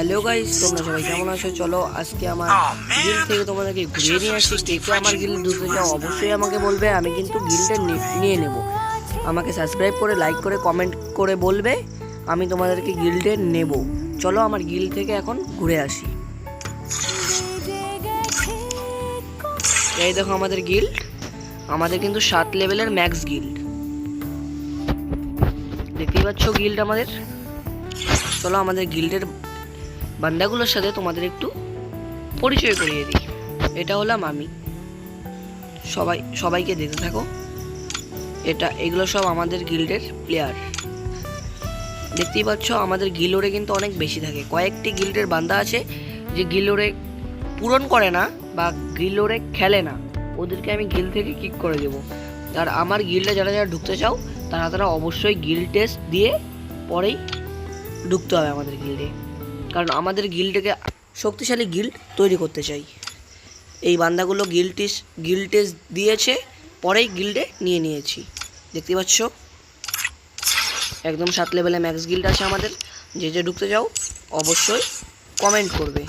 Hello guys, তোমরা সবাই কেমন আছো? চলো আজকে আমার গিল্ড থেকে তোমাদেরকে ঘুরিয়ে নিয়ে আসি। কে কে আমার গিল্ড ঢুকতে চাও অবশ্যই আমাকে বলবে, আমি কিন্তু গিল্ডে নিয়ে নেব। আমাকে সাবস্ক্রাইব করে, লাইক করে, কমেন্ট করে বলবে, আমি তোমাদেরকে গিল্ডে নেব। চলো আমার গিল্ড থেকে এখন ঘুরে আসি। এই দেখো আমাদের গিল্ড, আমাদের কিন্তু 7 লেভেলের ম্যাক্স গিল্ড, দেখতেই পাচ্ছ গিল্ড আমাদের। চলো আমাদের গিল্ডের বান্দাগুলোর সাথে তোমাদের একটু পরিচয় করিয়ে দিই। এটা হলাম আমি, সবাইকে দেখতে থাকো। এগুলো সব আমাদের গিল্ডের প্লেয়ার। দেখতেই পাচ্ছ আমাদের গিল্ডে কিন্তু অনেক বেশি থাকে। কয়েকটি গিল্ডের বান্দা আছে যে গিল্ডে পূরণ করে না বা গিল্ডে খেলে না, ওদেরকে আমি গিল্ড থেকে কিক করে দেবো। আর আমার গিল্ডে যারা যারা ঢুকতে চাও তারা অবশ্যই গিল্ড টেস্ট দিয়ে পরেই ঢুকতে হবে আমাদের গিল্ডে, কারণ আমাদের গিল্ডকে শক্তিশালী গিল্ড তৈরি করতে চাই। এই বান্দাগুলো গিল্ড টেস্ট দিয়েছে, পরেই গিল্ডে নিয়েছি। দেখতে পাচ্ছ একদম 7 লেভেলে ম্যাক্স গিল্ড আছে আমাদের। যে ঢুকতে চাও অবশ্যই কমেন্ট করবে।